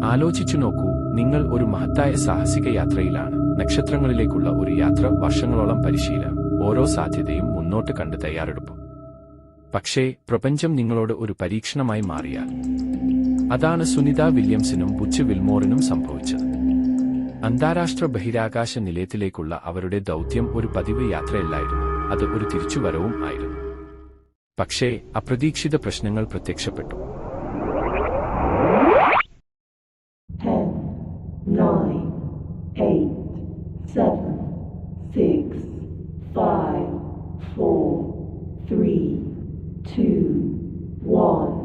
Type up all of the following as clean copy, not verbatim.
ആലോചിച്ചു നോക്കൂ, നിങ്ങൾ ഒരു മഹത്തായ സാഹസിക യാത്രയിലാണ്. നക്ഷത്രങ്ങളിലേക്കുള്ള ഒരു യാത്ര, വർഷങ്ങളോളം പരിശീലനം, ഓരോ സാധ്യതയും മുന്നോട്ട് കണ്ട് തയ്യാറെടുപ്പും. പക്ഷേ പ്രപഞ്ചം നിങ്ങളോട് ഒരു പരീക്ഷണമായി മാറിയാൽ? അതാണ് സുനിത വില്യംസിനും ബുച്ച് വിൽമോറിനും സംഭവിച്ചത്. അന്താരാഷ്ട്ര ബഹിരാകാശ നിലയത്തിലേക്കുള്ള അവരുടെ ദൗത്യം ഒരു പതിവ് യാത്രയല്ലായിരുന്നു, അത് ഒരു തിരിച്ചുവരവും ആയിരുന്നു. പക്ഷേ അപ്രതീക്ഷിത പ്രശ്നങ്ങൾ പ്രത്യക്ഷപ്പെട്ടു. 10, 9, 8, 7, 6, 5, 4, 3, 2, 1.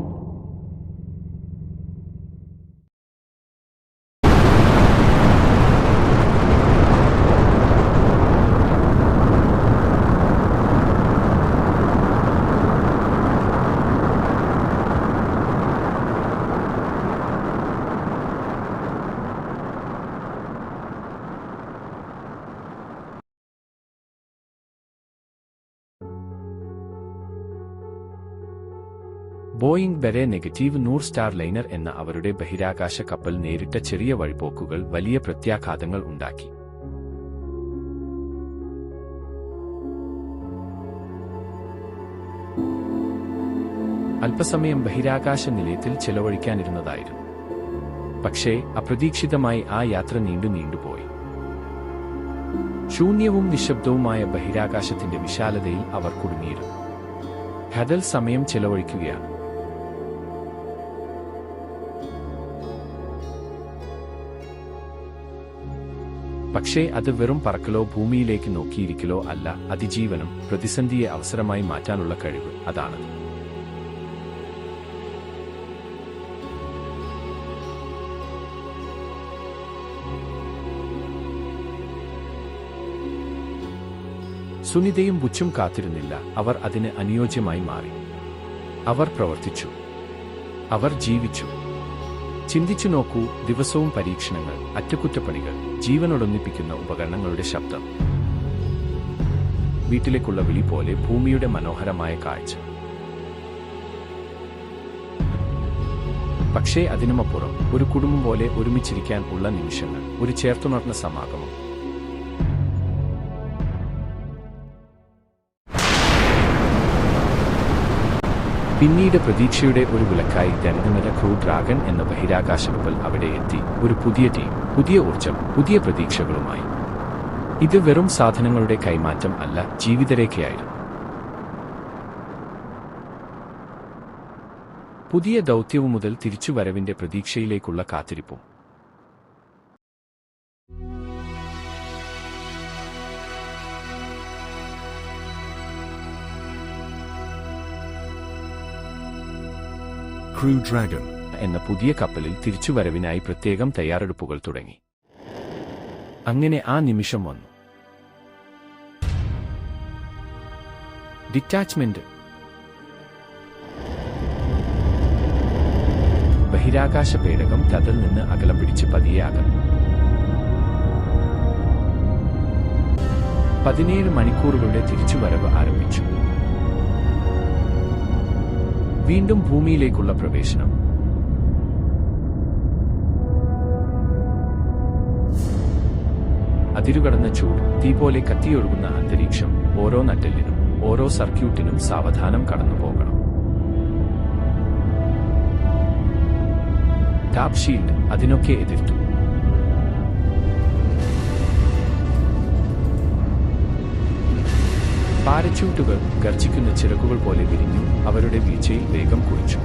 ബോയിംഗ് ബെറെ -100 സ്റ്റാർലൈനർ എന്ന അവരുടെ ബഹിരാകാശ കപ്പൽ നേരിട്ട ചെറിയ വഴിപോക്കുകൾ വലിയ പ്രത്യാഘാതങ്ങൾ ഉണ്ടാക്കി. അല്പസമയം ബഹിരാകാശ നിലയത്തിൽ ചെലവഴിക്കാനിരുന്നതായിരുന്നു. പക്ഷേ അപ്രതീക്ഷിതമായി ആ യാത്ര നീണ്ടുപോയി. ശൂന്യവും നിശബ്ദവുമായ ബഹിരാകാശത്തിന്റെ വിശാലതയിൽ അവർ കുടുങ്ങിയിരുന്നു. ഹദൽ സമയം ചെലവഴിക്കുകയാണ്. പക്ഷേ അത് വെറും പറക്കലോ ഭൂമിയിലേക്ക് നോക്കിയിരിക്കലോ അല്ല. അതിജീവനം, പ്രതിസന്ധിയെ അവസരമായി മാറ്റാനുള്ള കഴിവ്, അതാണത്. സുനിതയും ബുച്ചും കാത്തിരുന്നില്ല. അവർ അതിന് അനുയോജ്യമായി മാറി. അവർ പ്രവർത്തിച്ചു. അവർ ജീവിച്ചു. ചിന്തിച്ചു നോക്കൂ, ദിവസവും പരീക്ഷണങ്ങൾ, അറ്റകുറ്റപ്പണികൾ, ജീവനൊടൊന്നിപ്പിക്കുന്ന ഉപകരണങ്ങളുടെ ശബ്ദം. വീട്ടിലേക്കുള്ള വിളി പോലെ ഭൂമിയുടെ മനോഹരമായ കാഴ്ച. പക്ഷേ അതിനുമപ്പുറം ഒരു കുടുംബം പോലെ ഒരുമിച്ചിരിക്കാൻ ഉള്ള നിമിഷങ്ങൾ, ഒരു ചേർത്തുണർന്ന സമാഗമം. പിന്നീട് പ്രതീക്ഷയുടെ ഒരു വിളക്കായി ദന്തനിര ക്രൂ ഡ്രാഗൺ എന്ന ബഹിരാകാശ കപ്പൽ അവിടെ എത്തി. ഒരു പുതിയ ടീം, പുതിയ ഊർജം, പുതിയ പ്രതീക്ഷകളുമായി. ഇത് വെറും സാധനങ്ങളുടെ കൈമാറ്റം അല്ല, ജീവിതരേഖയായിരുന്നു. പുതിയ ദൗത്യവും മുതൽ തിരിച്ചുവരവിന്റെ പ്രതീക്ഷയിലേക്കുള്ള കാത്തിരിപ്പും. Crew Dragon എന്ന പുതിയ കപ്പലിൽ തിരിച്ചുവരവിനായി പ്രത്യേകം തയ്യാറെടുപ്പുകൾ തുടങ്ങി. അങ്ങനെ ആ നിമിഷം വന്നു. ഡിറ്റാച്ച്മെന്റ്. ബഹിരാകാശ പേടകം തതിൽ നിന്ന് അകലം പിടിച്ച് പതിയെ അകന്നു. 17 മണിക്കൂറുകളുടെ തിരിച്ചുവരവ് ആരംഭിച്ചു. വീണ്ടും ഭൂമിയിലേക്കുള്ള പ്രവേശനം. അതിരുകടന്ന ചൂട്, തീ പോലെ കത്തിയൊഴുകുന്ന അന്തരീക്ഷം. ഓരോ നട്ടെല്ലിനും, ഓരോ സർക്യൂട്ടിനും സാവധാനം കടന്നുപോകണം. ടാപ്പ് ഷീൽഡ് അതിനൊക്കെ എതിർത്തു. പാരച്യൂട്ടുകൾ ഗർജിക്കുന്ന ചിറകുകൾ പോലെ വിരിഞ്ഞു. അവരുടെ വീഴ്ചയിൽ വേഗം കുറിച്ചു.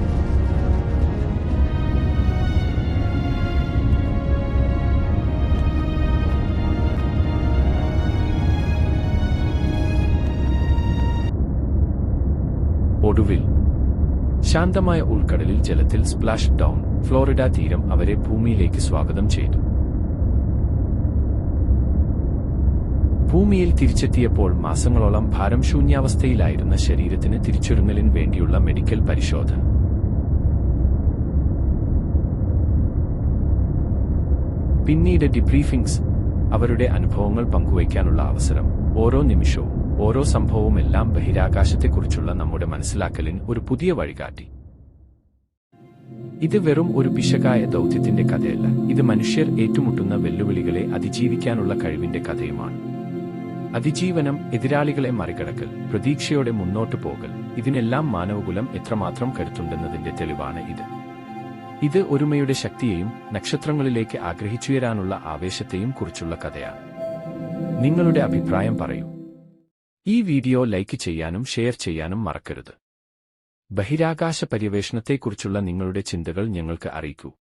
ഒടുവിൽ ശാന്തമായ ഉൾക്കടലിൽ ജലത്തിൽ സ്പ്ലാഷ് ഡൗൺ. ഫ്ലോറിഡ തീരം അവരെ ഭൂമിയിലേക്ക് സ്വാഗതം ചെയ്തു. ഭൂമിയിൽ തിരിച്ചെത്തിയപ്പോൾ മാസങ്ങളോളം ഭാരം ശൂന്യാവസ്ഥയിലായിരുന്ന ശരീരത്തിന് തിരിച്ചൊരുങ്ങലിന് വേണ്ടിയുള്ള മെഡിക്കൽ പരിശോധന. പിന്നീട് ഡിബ്രീഫിംഗ്സ്, അവരുടെ അനുഭവങ്ങൾ പങ്കുവയ്ക്കാനുള്ള അവസരം. ഓരോ നിമിഷവും, ഓരോ സംഭവവുമെല്ലാം ബഹിരാകാശത്തെക്കുറിച്ചുള്ള നമ്മുടെ മനസ്സിലാക്കലിന് ഒരു പുതിയ വഴികാട്ടി. ഇത് വെറും ഒരു പിശകായ ദൗത്യത്തിന്റെ കഥയല്ല, ഇത് മനുഷ്യർ ഏറ്റുമുട്ടുന്ന വെല്ലുവിളികളെ അതിജീവിക്കാനുള്ള കഴിവിന്റെ കഥയുമാണ്. അതിജീവനം, എതിരാളികളെ മറികടക്കൽ, പ്രതീക്ഷയോടെ മുന്നോട്ടു പോകൽ, ഇതിനെല്ലാം മാനവകുലം എത്രമാത്രം കരുത്തുണ്ടെന്നതിന്റെ തെളിവാണ് ഇത്. ഇത് ഒരുമയുടെ ശക്തിയെയും നക്ഷത്രങ്ങളിലേക്ക് ആഗ്രഹിച്ചുയരാനുള്ള ആവേശത്തെയും കുറിച്ചുള്ള കഥയാണ്. നിങ്ങളുടെ അഭിപ്രായം പറയൂ. ഈ വീഡിയോ ലൈക്ക് ചെയ്യാനും ഷെയർ ചെയ്യാനും മറക്കരുത്. ബഹിരാകാശ പര്യവേഷണത്തെക്കുറിച്ചുള്ള നിങ്ങളുടെ ചിന്തകൾ ഞങ്ങൾക്ക് അറിയിക്കൂ.